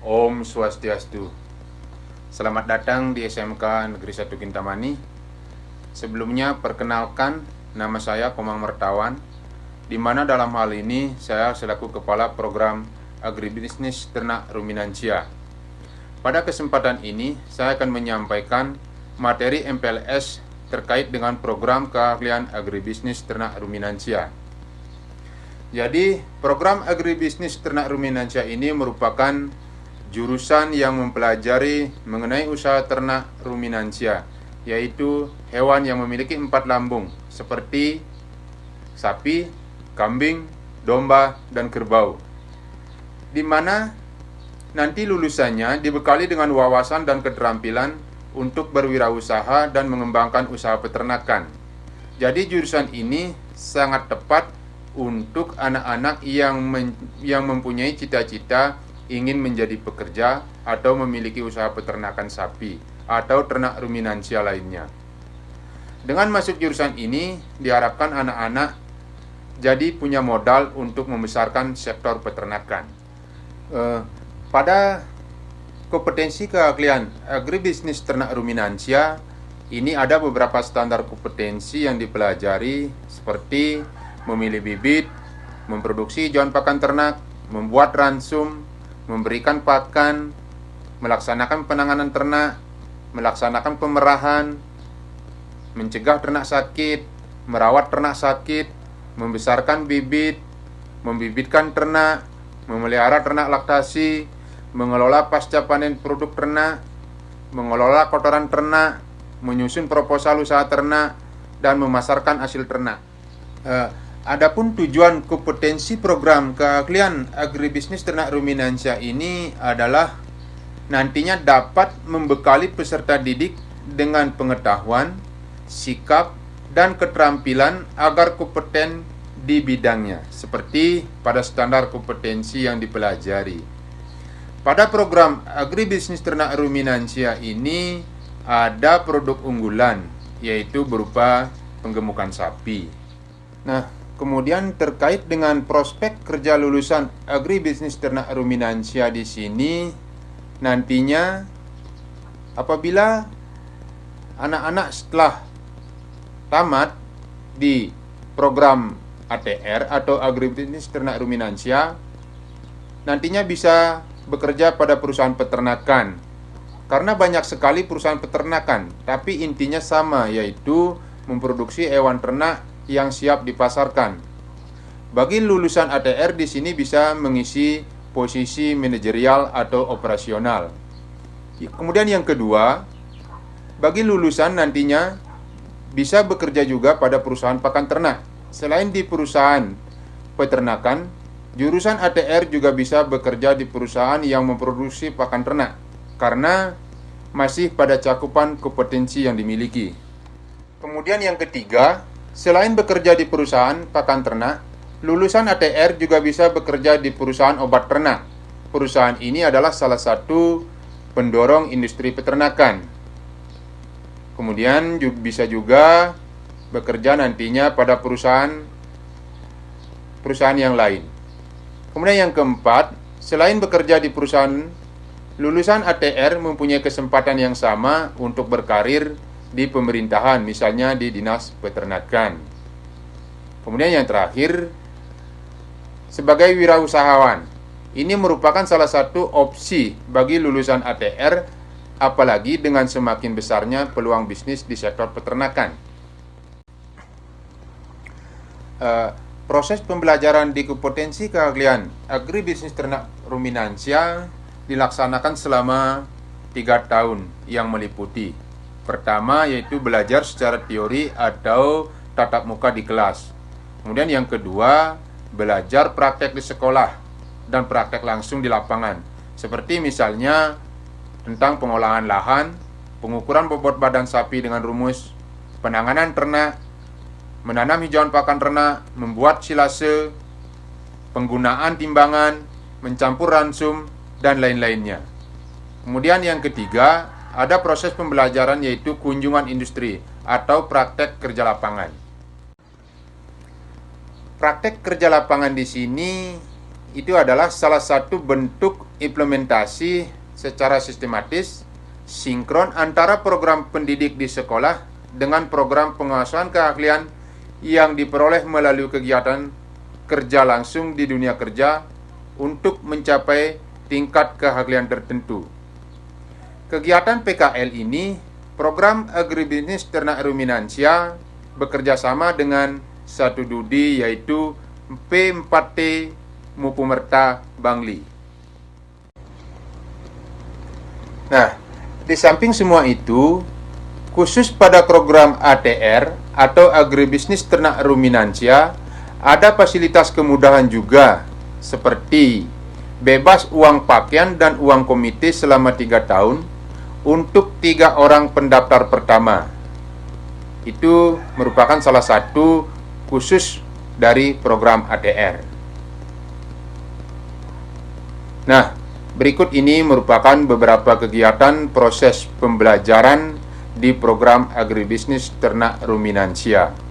Om Swastiastu. Selamat datang di SMK Negeri 1 Kintamani. Sebelumnya perkenalkan, nama saya Komang Mertawan, di mana dalam hal ini saya selaku Kepala Program Agribisnis Ternak Ruminansia. Pada kesempatan ini saya akan menyampaikan materi MPLS terkait dengan program keahlian agribisnis ternak ruminansia. Jadi, program agribisnis ternak ruminansia ini merupakan jurusan yang mempelajari mengenai usaha ternak ruminansia, yaitu hewan yang memiliki 4 lambung, seperti sapi, kambing, domba, dan kerbau. Di mana nanti lulusannya dibekali dengan wawasan dan keterampilan untuk berwirausaha dan mengembangkan usaha peternakan. Jadi jurusan ini sangat tepat untuk anak-anak yang mempunyai cita-cita ingin menjadi pekerja atau memiliki usaha peternakan sapi atau ternak ruminansia lainnya. Dengan masuk jurusan ini diharapkan anak-anak jadi punya modal untuk membesarkan sektor peternakan. Pada kompetensi keahlian agribisnis ternak ruminansia ini ada beberapa standar kompetensi yang dipelajari, seperti memilih bibit, memproduksi hijauan pakan ternak, membuat ransum, memberikan pakan, melaksanakan penanganan ternak, melaksanakan pemerahan, mencegah ternak sakit, merawat ternak sakit, membesarkan bibit, membibitkan ternak, memelihara ternak laktasi, mengelola pasca panen produk ternak, mengelola kotoran ternak, menyusun proposal usaha ternak, dan memasarkan hasil ternak. Adapun tujuan kompetensi program keahlian agribisnis ternak ruminansia ini adalah nantinya dapat membekali peserta didik dengan pengetahuan, sikap, dan keterampilan agar kompeten di bidangnya, seperti pada standar kompetensi yang dipelajari. Pada program agribisnis ternak ruminansia ini ada produk unggulan, yaitu berupa penggemukan sapi. Nah, kemudian terkait dengan prospek kerja lulusan agribisnis ternak ruminansia di sini, nantinya apabila anak-anak setelah tamat di program ATR atau agribisnis ternak ruminansia, nantinya bisa bekerja pada perusahaan peternakan. Karena banyak sekali perusahaan peternakan, tapi intinya sama, yaitu memproduksi hewan ternak yang siap dipasarkan. Bagi lulusan ATR di sini bisa mengisi posisi manajerial atau operasional. Kemudian yang kedua, bagi lulusan nantinya bisa bekerja juga pada perusahaan pakan ternak. Selain di perusahaan peternakan, jurusan ATR juga bisa bekerja di perusahaan yang memproduksi pakan ternak, karena masih pada cakupan kompetensi yang dimiliki. Kemudian yang ketiga, selain bekerja di perusahaan pakan ternak, lulusan ATR juga bisa bekerja di perusahaan obat ternak. Perusahaan ini adalah salah satu pendorong industri peternakan. Kemudian bisa juga bekerja nantinya pada perusahaan yang lain. Kemudian yang keempat, selain bekerja di perusahaan, lulusan ATR mempunyai kesempatan yang sama untuk berkarir di pemerintahan, misalnya di dinas peternakan. Kemudian yang terakhir, sebagai wirausahawan. Ini merupakan salah satu opsi bagi lulusan ATR, apalagi dengan semakin besarnya peluang bisnis di sektor peternakan. Proses pembelajaran di kompetensi keahlian agribisnis ternak ruminansia dilaksanakan selama 3 tahun yang meliputi. Pertama yaitu belajar secara teori atau tatap muka di kelas. Kemudian yang kedua, belajar praktek di sekolah dan praktek langsung di lapangan. Seperti misalnya tentang pengolahan lahan, pengukuran bobot badan sapi dengan rumus, penanganan ternak, menanam hijauan pakan ternak, membuat silase, penggunaan timbangan, mencampur ransum, dan lain-lainnya. Kemudian yang ketiga, ada proses pembelajaran yaitu kunjungan industri atau praktek kerja lapangan. Praktek kerja lapangan di sini itu adalah salah satu bentuk implementasi secara sistematis, sinkron antara program pendidik di sekolah dengan program penguasaan keahlian yang diperoleh melalui kegiatan kerja langsung di dunia kerja untuk mencapai tingkat keahlian tertentu. Kegiatan PKL ini, program agribisnis ternak ruminansia, bekerja sama dengan satu DUDI yaitu P4T Mupumerta Bangli. Nah, di samping semua itu, khusus pada program ATR atau agribisnis ternak ruminansia, ada fasilitas kemudahan juga seperti bebas uang pakaian dan uang komite selama 3 tahun untuk 3 orang pendaftar pertama. Itu merupakan salah satu khusus dari program ATR. Nah, berikut ini merupakan beberapa kegiatan proses pembelajaran di program agribisnis ternak ruminansia.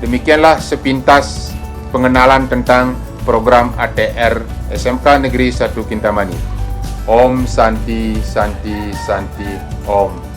Demikianlah sepintas pengenalan tentang program ATR SMK Negeri 1 Kintamani. Om Santi Santi Santi Om.